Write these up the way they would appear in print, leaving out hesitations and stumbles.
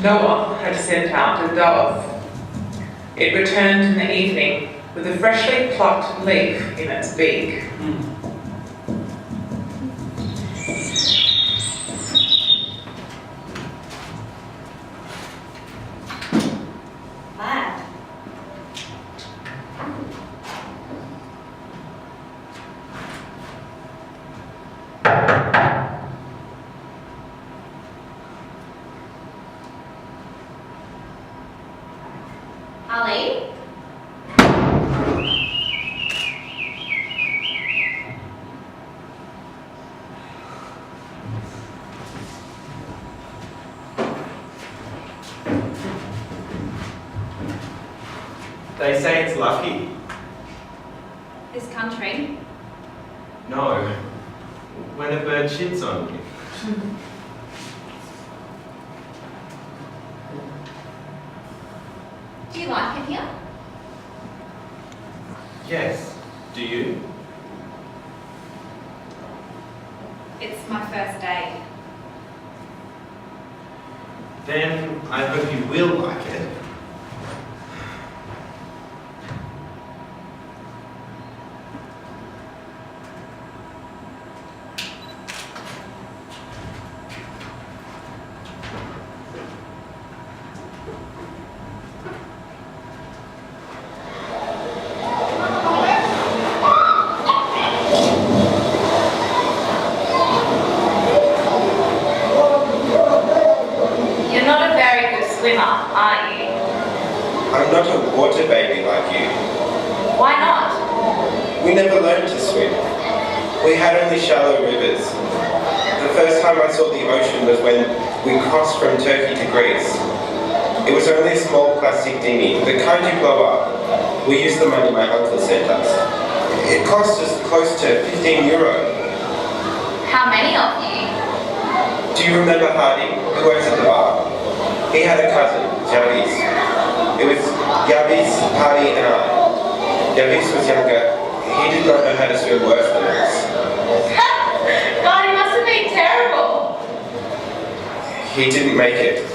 Noah had sent out a dove. It returned in the evening with a freshly plucked leaf in its beak. Lad. Ali? They say it's lucky. This country? No. When a bird shits on you. Do you like it here? Yes. Do you? It's my first day. Then I hope you will like it. You're not a very good swimmer, are you? I'm not a water baby like you. Why not? We never learned to swim. We had only shallow rivers. The first time I saw the ocean was when we crossed from Turkey to Greece. It was only a small plastic dinghy, the kind you blow up. We used the money my uncle sent us. It cost us close to €15. How many of you? Do you remember Hardy, who works at the bar? He had a cousin, Javis. It was Javis, Hardy, and I. Javis was younger. He did not know how to swim worse than us. God, it must have been terrible. He didn't make it.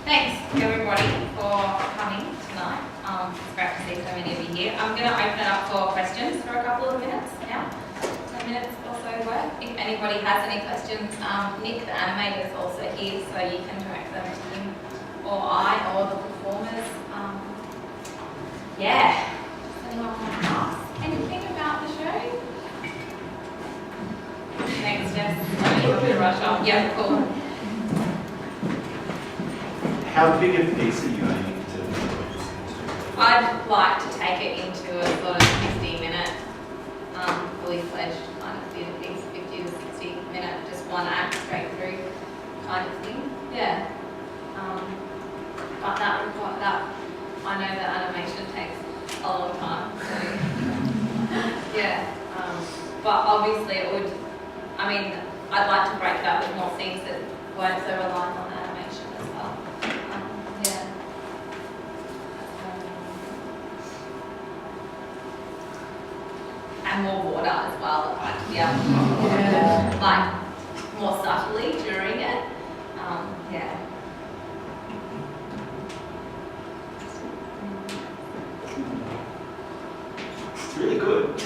Thanks everybody for coming tonight. It's great to see so many of you here. I'm going to open it up for questions for a couple of minutes now. 10 minutes or so worth. If anybody has any questions, Nick, the animator, is also here, so you can direct them to him or I or the performers. Yeah. Does anyone want to ask anything about the show? Thanks, Jess. You're a bit of rush off. Yeah, cool. How big a piece are you aiming to put this into? I'd like to take it into a sort of 15-minute, fully fledged kind of theatre piece, 50 to 60-minute, just one act straight through kind of thing. Yeah. But that I know that animation takes a long time. So yeah. But obviously it would. I mean, I'd like to break it up with more things that weren't so reliant on animation as well. Yeah. And more water as well. Yeah. Like more subtly during it. Yeah. It's really good.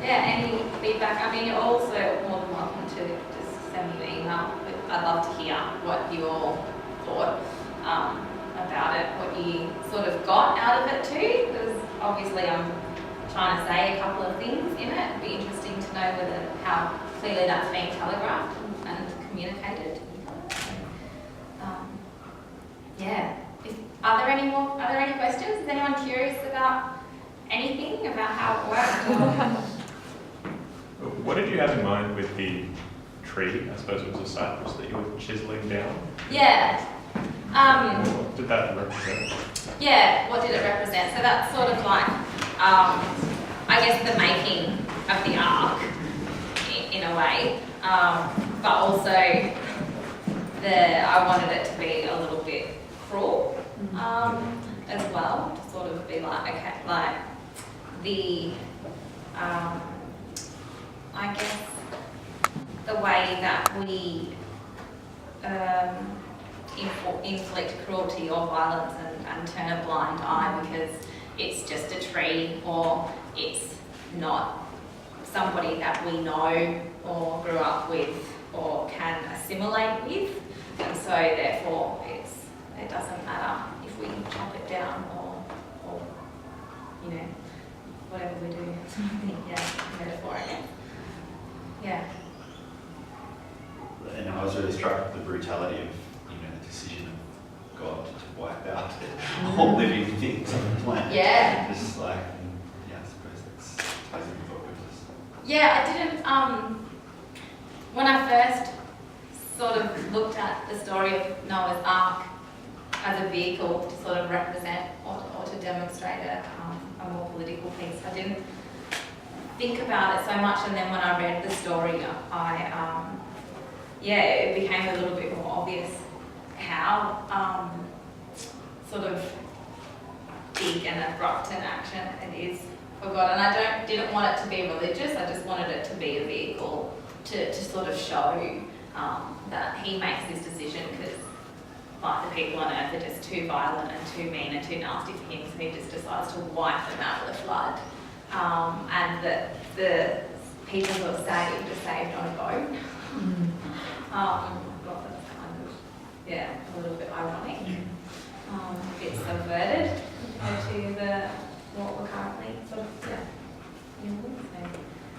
Yeah, any feedback? I mean, you're also more than welcome to just send me an email. I'd love to hear what you all thought about it, what you of got out of it too, because obviously I'm trying to say a couple of things in it. It'd be interesting to know how clearly that's being telegraphed and communicated. Yeah. Are there any questions? Is anyone curious about anything about how it works? What did you have in mind with the tree? I suppose it was a cypress that you were chiseling down. Yeah. What did that represent? Yeah, what did it represent? So that's sort of like, I guess, the making of the arc in a way, but also I wanted it to be a little bit cruel as well, to sort of be like, okay, like the, I guess, the way that we inflict cruelty or violence and turn a blind eye because it's just a tree or it's not somebody that we know or grew up with or can assimilate with, and so therefore it doesn't matter if we chop it down or you know, whatever we do. Yeah, metaphor, I guess. Yeah. And I was really struck with the brutality of, the decision of God to wipe out all living things on the planet. Yeah. Just like, I suppose that's ties in with what we've just. Yeah, I didn't, when I first sort of looked at the story of Noah's Ark as a vehicle to sort of represent or to demonstrate a more political piece, I didn't think about it so much, and then when I read the story, it became a little bit more obvious how sort of big and abrupt an action it is for God. And I didn't want it to be religious, I just wanted it to be a vehicle to sort of show that he makes this decision because like the people on earth are just too violent and too mean and too nasty for him, so he just decides to wipe them out with a flood. And that the people who are saved on a boat. Well, that's kind of, a little bit ironic. A bit subverted to what we're currently sort of, in with.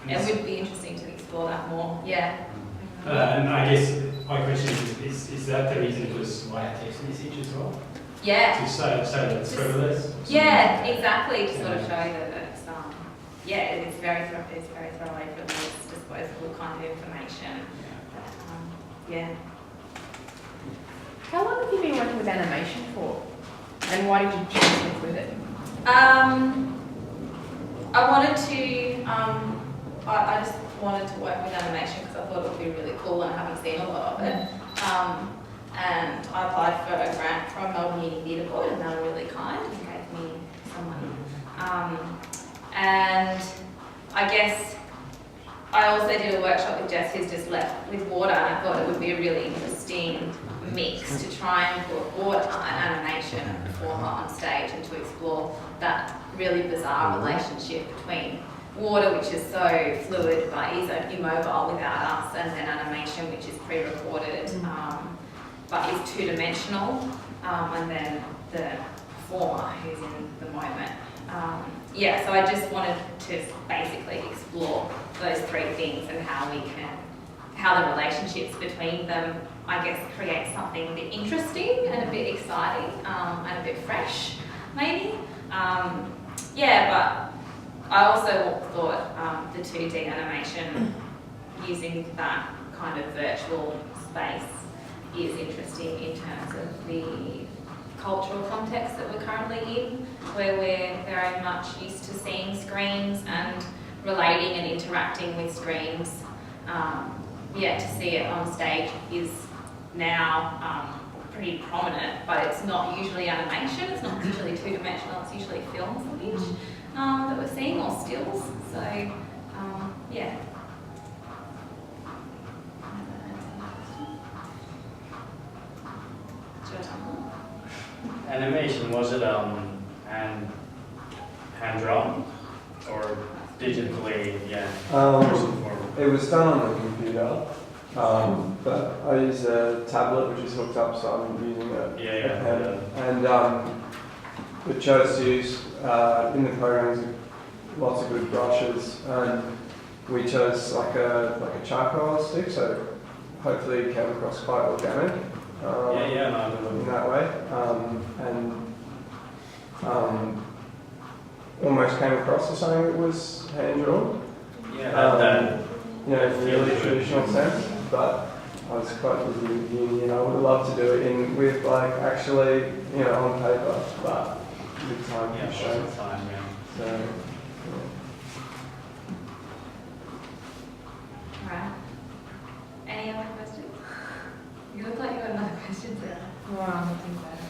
So it would be interesting to explore that more. Yeah. And I guess my question is that the reason it was why a text message as well? Yeah. To say that it's frivolous? Yeah, exactly. To sort of show that it's it's very thoroughly frivolous, disposable kind of information. How long have you been working with animation for? And why did you choose to work with it? I wanted to, I just wanted to work with animation because I thought it would be really cool and I haven't seen a lot of it. And I applied for a grant from Melbourne Uni Theatre Board and they were really kind and gave me some money. And I guess I also did a workshop with Jess who's just left with water, and I thought it would be a really interesting mix to try and put water and animation and performer on stage and to explore that really bizarre relationship between water, which is so fluid but is immobile without us, and then animation, which is pre-recorded but is two-dimensional, and then the performer who's in the moment. So I just wanted to basically explore those three things and how the relationships between them, I guess, create something a bit interesting and a bit exciting and a bit fresh, maybe. But I also thought the 2D animation using that kind of virtual space is interesting in terms of the cultural context that we're currently in, where we're very much used to seeing screens and relating and interacting with screens. To see it on stage is now pretty prominent, but it's not usually animation, it's not usually two-dimensional, it's usually film footage that we're seeing, or stills. So, Animation, was it hand drawn or digitally? It was done on the computer, but I use a tablet which is hooked up, so I'm using a pen. And we chose to use in the programs lots of good brushes, and we chose like a charcoal stick, so hopefully it came across quite organic. No, in that way, almost came across as something that was hand drawn. Yeah, you know, in a really traditional sense, but I was quite busy with uni and I would have loved to do it with like actually, you know, on paper, but with time constraints. So, Right. Any other questions? You look like you got another question, Sarah. Well, I'm thinking about it.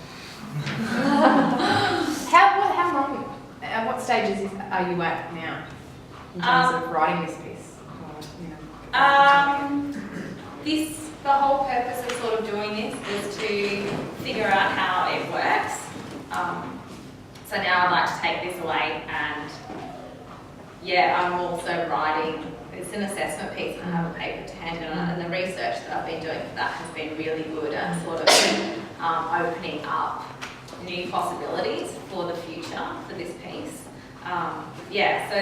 How long, at what stages are you at now in terms of writing this piece? Or, you know, The whole purpose of sort of doing this was to figure out how it works. So now I'd like to take this away and I'm also writing, it's an assessment piece and I have a paper to hand in on it, and the research that I've been doing for that has been really good at sort of opening up new possibilities for the future for this piece. So